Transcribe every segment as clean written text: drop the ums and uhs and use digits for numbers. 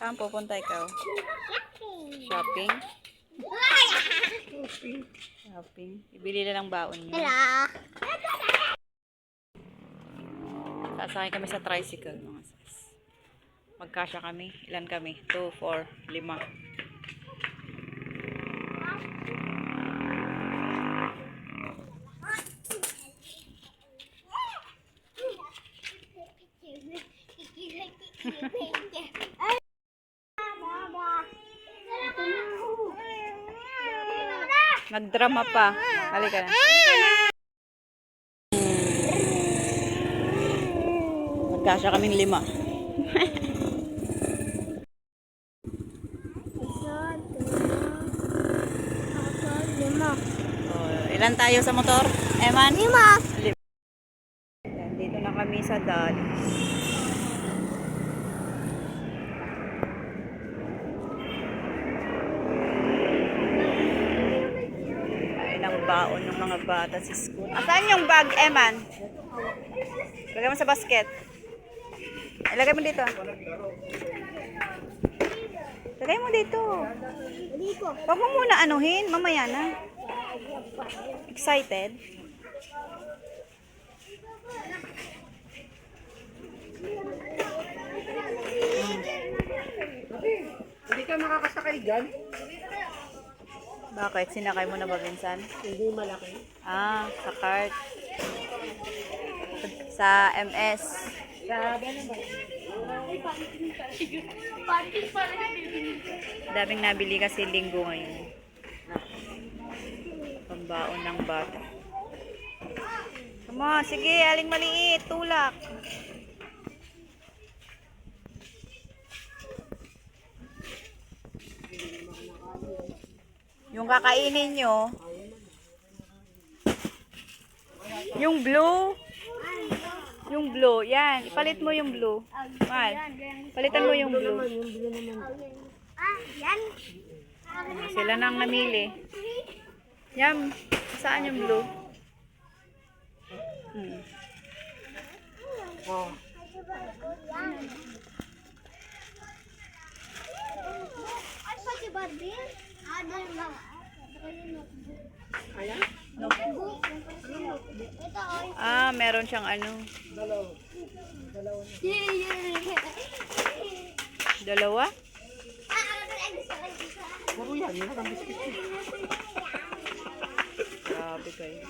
Saan pupunta ikaw? Shopping? Shopping. Ibili na lang baon nyo. Hello. Sasakay kami sa tricycle, mga sis. Magkasya kami. Ilan kami? 2, 4, 5. Nagdrama pa. Halika na. Magkasya kaming 5. Ilan tayo sa motor? Eman? 5. Yan, dito na kami sa Dal. Ayun ang baon ng mga bata sa school. Saan yung bag, Eman? Lagay mo sa basket. Ilagay mo dito. Lagay mo dito. Huwag mo muna anuhin. Mamaya na. Excited? Hindi ka makakasakay dyan? Bakit? Sinakay mo na ba, Vincent? Hindi malaki. Ah, sa cart. Sa MS. Sabi naman. Daming nabili kasi linggo ngayon. Pambaon ng bata. Come on, sige, aling maliit. Tulak. Yung kakainin nyo, yung blue, yan. Ipalit mo yung blue. Mal, palitan mo yung blue. Yan. Sila nang namili. Yan, saan yung blue? Oh. Ay, pati Barbie? Ayan? Ito, ay. Ah, meron siyang ano. Dalawa? Puro yan. Yan ang biscuit. Grabe kayo.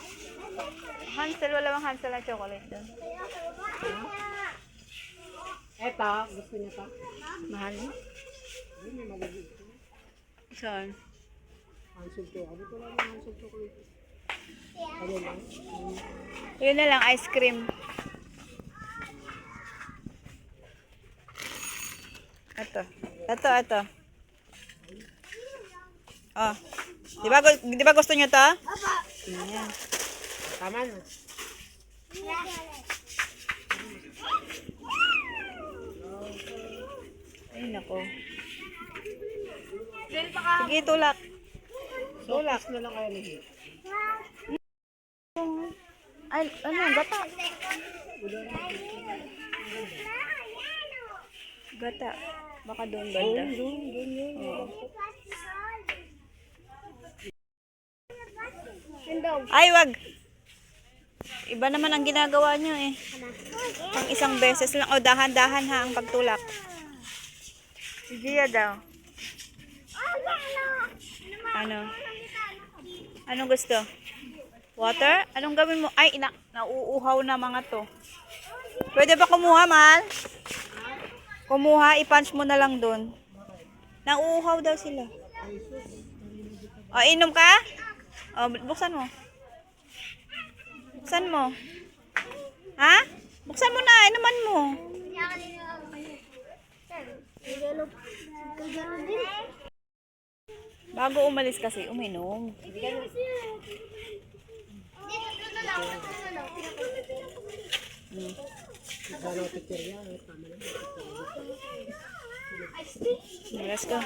Hansel, wala bang Hansel na chocolate doon? Eto, gusto niya to. Mahal mo? Hindi, malagay. Saan? Hansel to. Ano to lang yung Hansel chocolate? Ano lang? Yun na lang, ice cream. Ito. Oh. Di ba gusto nyo to? Ayan. Tama na. Ay, nako. Sige, tulak. Tulak na lang kayo niya. Ay, ano, gata. Gata. Baka doon banda. Doon yun. Oo. Handog. Ay, wag. Iba naman ang ginagawa nyo eh. Pang isang beses lang. O, dahan-dahan ha ang pagtulak. Sige ya daw. Ano? Anong gusto? Water? Anong gawin mo? Ay, nauuhaw na mga to. Pwede ba kumuha, Mal? Kumuha, i-punch mo na lang dun. Nauuhaw daw sila. O, inom ka? O, buksan mo. Buksan mo. Ha? Buksan mo na, inuman mo. Bago umalis kasi, uminom. Sana picture yan. Tama na. Let's go.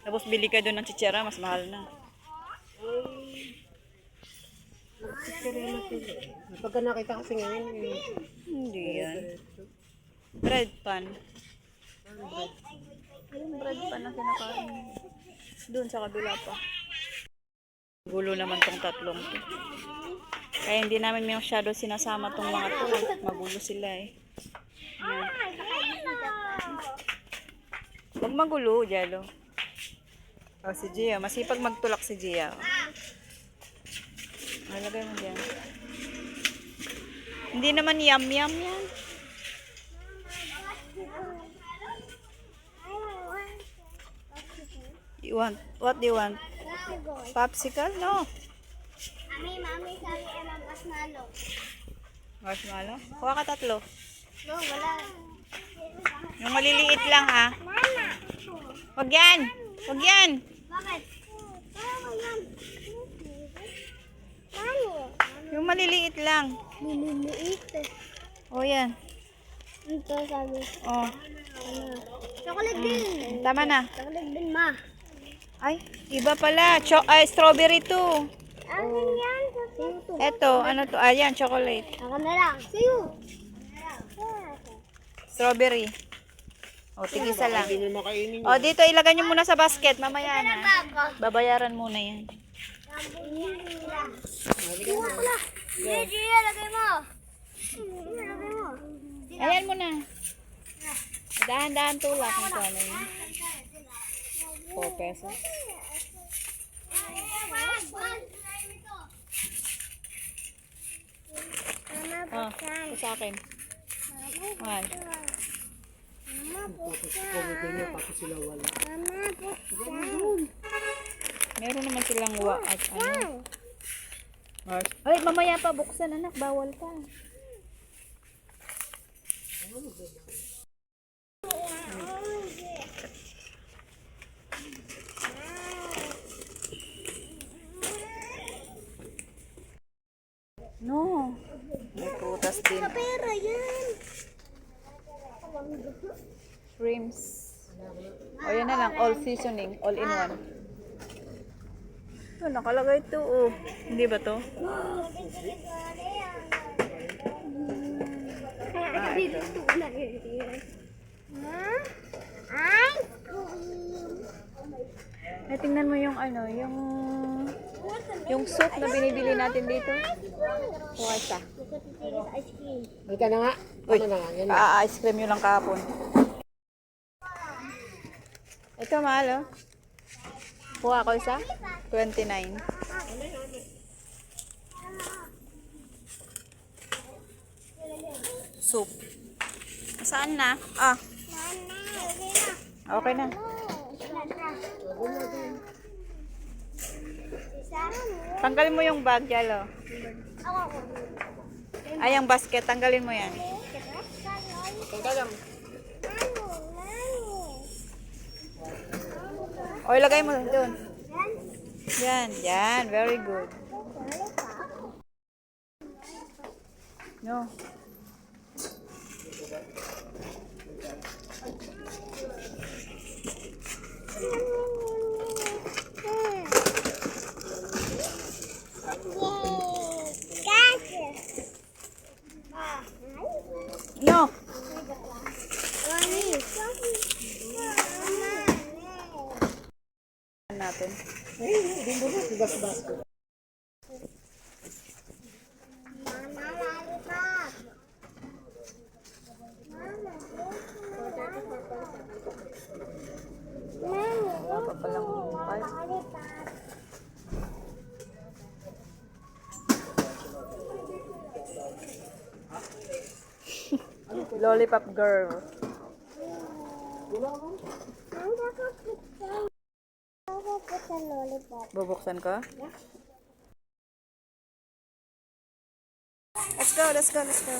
Tapos bili ka doon ng chichera, mas mahal na. Pagka nakita kasi ngayon, Hindi yan. Bread pan. Yung bread pan na kinakain. Doon sa kabila pa. Gulo naman tong tatlong to. Kaya hindi namin masyado sinasama tong mga to. Magulo sila eh. Yan. Huwag magulo, Jello. Oh, si Gia. Masipag magtulak si Gia. Malagay mo dyan. Hindi naman yum-yum yan. You want? What do you want? Popsicle? No. Mami, sabi ay mag-asnalo. Marshmallow? Kuha ka tatlo. No, wala. Yung maliliit lang ha. Mama! Huwag yan. Huwag yan. Bakit? Parang yan. Mami! Yung maliliit lang. Liliit. O yan. Ito sabi. O. Chocolate din. Tama na. Chocolate din, ma. Ay, iba pala. Strawberry to. Akin yan. Sa'yo to. Eto, ano to? Ayan, chocolate. Ako na lang. Sa'yo. Strawberry. O, tigisa lang. Hindi nyo makainin. O, dito ilagay nyo muna sa basket. Mamaya na. Babayaran muna yan. Kuha ko na. Gigi, lagay mo. Lagay mo. Ayan mo na. Dahan-dahan tulak. Ito, ano yun? 4 pesos. Oh, ito sa akin. Mahal. Pumigay nyo, tapos sila wala. Meron naman silang at ano. Ay, mamaya pa buksan anak. Bawal pa. No. May prutas din. Pera yan. Shrimps. O yan na lang. All seasoning. All in one. Ito, nakalagay ito. Oh. Hindi ba to? Ah, ito. Ay! Ay, tingnan mo yung ano, yung soup na binibili natin dito. Kuha isa. Ice cream. Halika na nga. Uy, Tama na nga. Yan na. ice cream yun lang kahapon. Ito, mahal, oh. Kuha ko isa. 29. Soup. Saan na? Ah, okay na. Tanggalin mo yung bag, Jalo. Ay, yung basket. Tanggalin mo yan. Tangka lang. O, ilagay mo doon. Yan, yan. Very good. No. No. Natin. Hindi mo na. Bas-bas ko. Wala pa palang 5. Lollipop girl. Bubuksan ko? Let's go, let's go, let's go.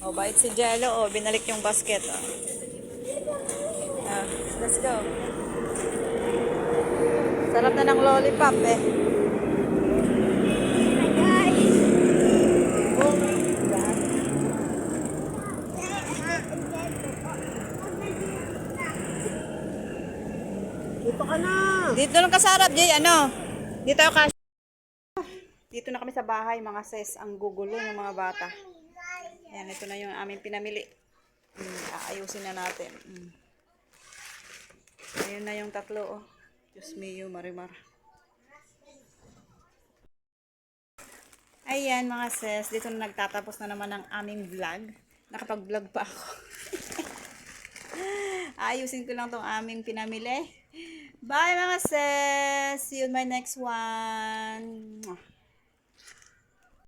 Oh, bait si Jello. Oh, binalik yung basket. Oh. Ah, let's go. Sarap na ng lollipop eh. Dito ka na. Dito lang ka sa harap, Jay. Ano? Dito ako kasi. Dito na kami sa bahay, mga sis. Ang gugulo ng mga bata. Ayan, ito na yung aming pinamili. Aayusin na natin. Ayun na yung tatlo, oh. Diyos mio, Marimar. Ayan mga sis, dito na nagtatapos na naman ang aming vlog. Nakapag-vlog pa ako. Ayusin ko lang tong aming pinamili. Bye mga sis! See you in my next one.